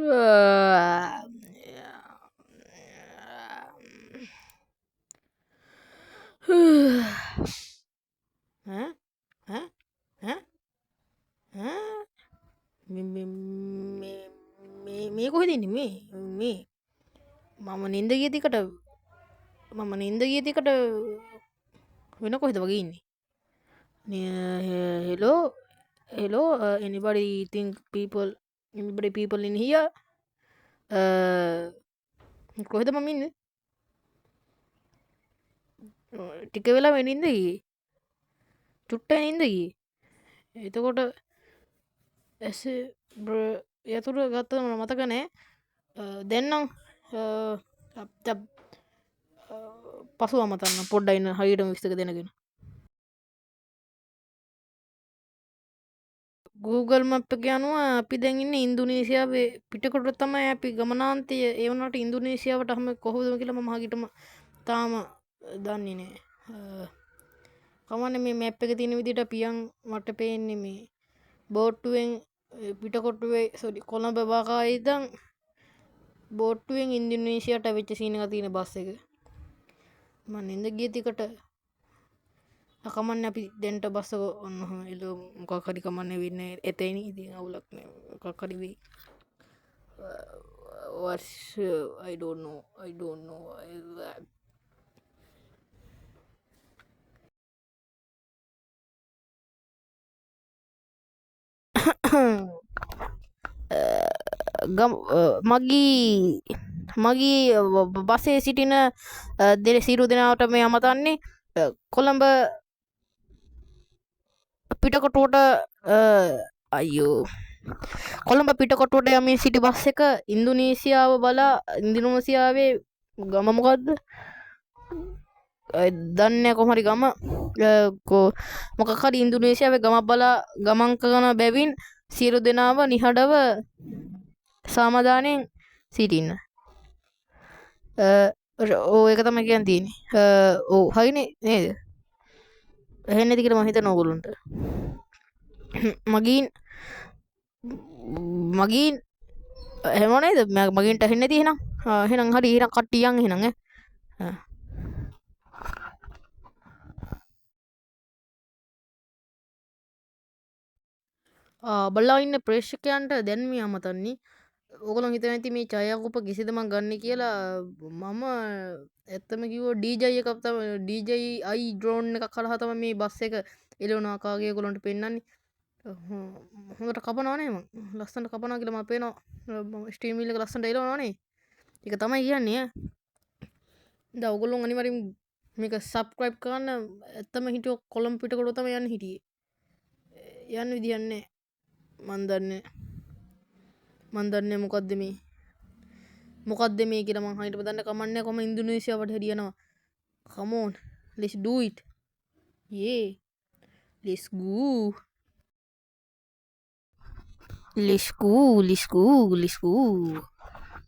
Hah? Hah? Hah? Hah? මේ කොහෙද ඉන්නේ මේ මම නින්ද ගිය තිකට වෙන කොහෙද වගේ ඉන්නේ hello anybody people in here කොහෙද මම ඉන්නේ ටික වෙලා වෙන නින්ද ගියේ චුට්ට නින්ද ගියේ එතකොට ඇස යතුර ගත්තම මතක නෑ දෙන්නම් පසුව අමතන්න පොඩ්ඩයින්න හරියටම විස්තක දෙනගෙන Google මප් එක යනුව අපි දැන් ඉන්නේ ඉන්දුනීසියාවේ පිටකොට තමයි අපි ගමනාන්තය ඒ වුණාට ඉන්දුනීසියාවට අහම කොහොමද කියලා මම හරියටම තාම දන්නේ නෑ කමන්නේ මේ මැප් එක තියෙන විදිහට පියන් මට පේන්නේ මේ බෝට්ටුවෙන් පිටකොටුවේ කොළඹ බකා ඉඳන් බෝට්ටුවෙන් ඉන්දුනීසියාට වෙච්ච සීන් එක තියෙන බස් එක මම නින්ද ගිය තිකට කමන්න අපි දැන්ට බස්සක ඔන්න එල මොකක් හරි කමන්න වෙන්න එතයින ඉතින් අවුලක් නෑ මොකක් හරි වෙයි I don't know මගී බසේ සිටින සිරු දෙනාවට මේ අමතන්නේ කොළඹ පිටකොටුවට අයෝ කොළඹ පිටකොටුවට යමින් සිටි බස් එක ඉන්දුනීසියාව බලා ඉන්දුනීසියාවේ ගම මොකක්ද දන්න කොහරි ගම මොකක් හරි ඉන්දුනීසියාවේ ගමක් බලා ගමන් කරන බැවින් සියලු දෙනාව නිහඬව සාමදානයෙන් සිටින්න ඕ ඒක තමයි කියන්න තියෙන්නේ ඕ හරිනේ නේද එහෙන්න ඇති කියලා මම හිතනවා ඕගොල්ලන්ට මගීන් එහෙම නේද මගින්ට ඇහෙන්නේ නැති එහෙනම් එහෙනම් හරි එහෙනම් කට්ටිය යන් එහෙනම් බල්ලා ඉන්න ප්‍රේක්ෂකයන්ට දැන් මේ අමතන්නේ ඕගොල්ලෝ හිතන ඇති මේ ඡායාරූප කිසිද මං ගන්න කියලා මම ඇත්තම කිව්වොත් DJ එකක් තමයි DJI drone එකක් කරලා තමයි මේ බස් එක එළවන ආකාරය ඒගොල්ලන්ට පෙන්වන්නේ හොඳට කපනවා නේ මං ලස්සනට කපනවා කියලා මම පේනවා ස්ට්‍රීම් වීල් එක ලස්සනට එළවනවා නේ ඒක තමයි කියන්නේ දැන් ඕගොල්ලෝ අනිවාර්යෙන් මේක සබ්ස්ක්‍රයිබ් කරන්න ඇත්තම හිටියෝ කොළඹ පිටකොටුව තමයි යන්න හිටියේ යන්න විදියක් නැහැ මන් දන්නේ මොකක්ද මේ කියලා මං හරියටම දන්නේ කමන්නේ කොහම ඉන්දුනීසියාවට හරියනවා come on let's do it yeah let's go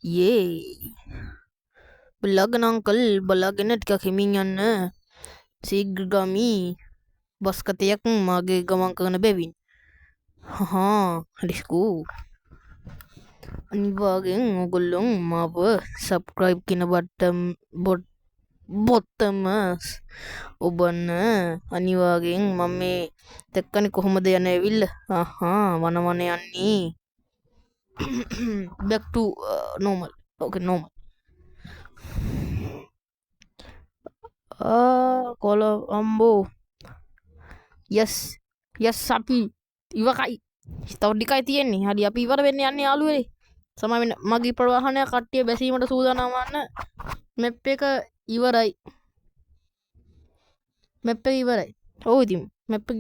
yeah බලාගෙන අංකල් බලාගෙන ටිකක් හිමින් යන්න සීග්‍රගාමි බස් කතයක් මාගේ ගමන් කරන බැවින් හහා let's go අනිවාර්යෙන් ඔයගොල්ලෝ මාව සබ්ස්ක්‍රයිබ් කියන බොත්තම ඔබන්න අනිවාර්යෙන් මම මේ දැක්කනේ කොහොමද යන ඇවිල්ල වනවන යන්නේ back to normal okay normal කොළඹෝ yes අපි ඉවරයි තව ටිකයි තියෙන්නේ හරි අපි ඉවර වෙන්න යන්නේ යාළුවනේ සමා වෙන්න මගේ ප්‍රවාහනය කට්ටිය බැසීමට සූදානම් වන්න මැප් එක ඉවරයි ඔව් ඉතින් මැප් එක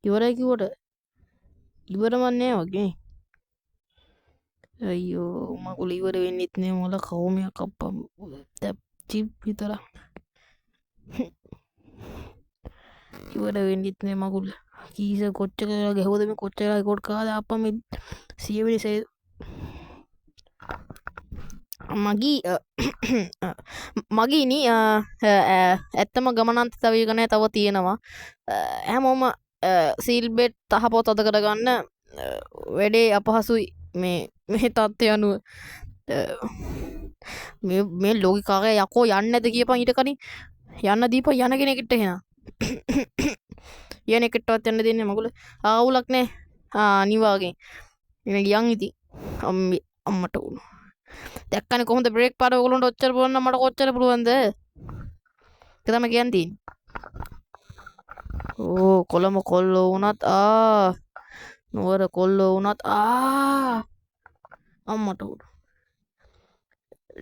ඉවරයි කිව්වට ඉවරම නෑ වගේ අයියෝ මගුල ඉවර වෙන්නෙත් නෑ මොල කවුමයක් අප්පා චිප් විතරක් ඉවර වෙන්නෙත් නෑ මගුල කීස කොච්චර ගැහුවද මේ කොච්චර රෙකෝඩ් කරාද අප්පා මේ 100 වෙනි මගීනි ඇත්තම ගමනන්ත තව ගණය තව තියෙනවා හැමෝම සීල් බෙට් තහපොත් අද කරගන්න වැඩේ අපහසුයි මේ තත්ත්වය අනුව මේ ලෝකිකාගේ යකෝ යන්න ඇත කියපන් ඊට කලින් යන්න දීප යන කෙනෙක්ට එහෙනම් යන එකටවත් යන්න දෙන්නේ මගුල ආවුලක් නෑ අනිවාර්යෙන් එන ගියන් ඉතින් අම්මට උණු දැක්කනේ කොහොමද බ්‍රේක් පාර ඔයගොල්ලන්ට ඔච්චර පුළුවන් නම් මට කොච්චර පුළුවන්ද ඒක තමයි කියන්න තියෙන්නේ ඕ කොළම කොල්ලෝ වුණත් නුවර කොල්ලෝ වුණත් අම්මට උඩු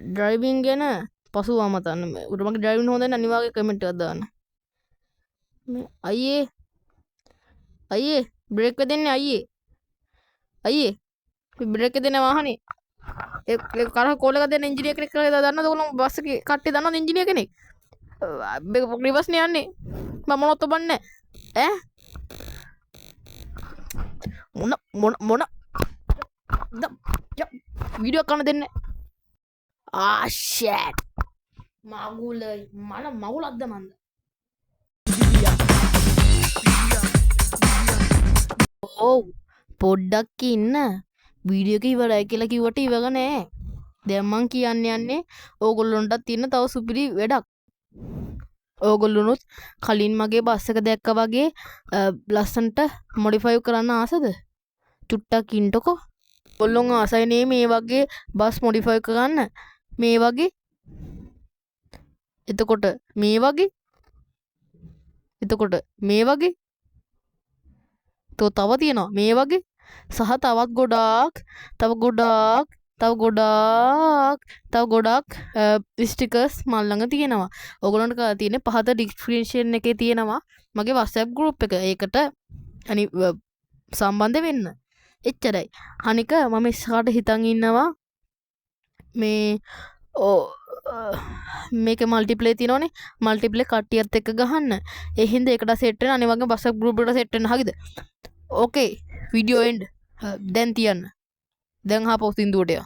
ඩ්‍රයිවිං ගැන පසු අමතන්න උටමගේ ඩ්‍රයිවින් හොඳ අනිවාර්ය කමෙන්ට් එකක් දාන්න අයියේ බ්‍රේක් දෙන්නේ අයියේ බ්‍රේක් දෙන වාහනේ කර කොලක දෙන ඉංජිනේර කෙනෙක් කියලා දන්නවද ඔයගොල්ලෝ බස් එකේ කට්ටිය දන්නවද ඉංජිනේර කෙනෙක් රිවර්ස් නේ යන්නේ මම මොනවත් ඔබන්නේ ඈ මොන වීඩියෝ කරන්න දෙන්නේ ෂට් මගුලයි මල මගුලක්ද මන්ද ඔව් පොඩ්ඩක් ඉන්න වීඩියෝ එක ඉවරයි කියලා කිව්වට ඉවර නෑ දැන් මං කියන්න යන්නේ ඕගොල්ලොන්ටත් තියෙන තව සුපිරි වැඩක් ඕගොල්ලොනුත් කලින් මගේ බස් එක දැක්ක වගේ ලස්සන්ට මොඩිෆයි කරන්න ආසද චුට්ටක් ඉන්නකො ඔගොල්ලොන් ආසයිනේ මේ වගේ බස් මොඩිෆයි කරන්න මේ වගේ එතකොට මේ වගේ තෝ තව තියෙනවා මේ වගේ සහ තවත් ගොඩාක් ස්ටිකර්ස් මල් ළඟ තියෙනවා ඔයගොල්ලන්ට තියෙන්නේ පහත ඩිස්ක්‍රිප්ෂන් එකේ තියෙනවා මගේ WhatsApp group එක ඒකට සම්බන්ධ වෙන්න එච්චරයි අනික මම ඉස්සරහට හිතන් ඉන්නවා මේ මේක මල්ටිප්ලේ තියෙනවනේ මල්ටිප්ලේ කට්ටියත් එක්ක ගහන්න ඒ හින්දා ඒකට සෙට් වෙන අනිවාර්යෙන් WhatsApp group එකට සෙට් වෙන්න හරිද ඕකේ වීඩියෝ එන්ඩ් දැන් තියන්න දැන් ආපහු සින්දුවට යා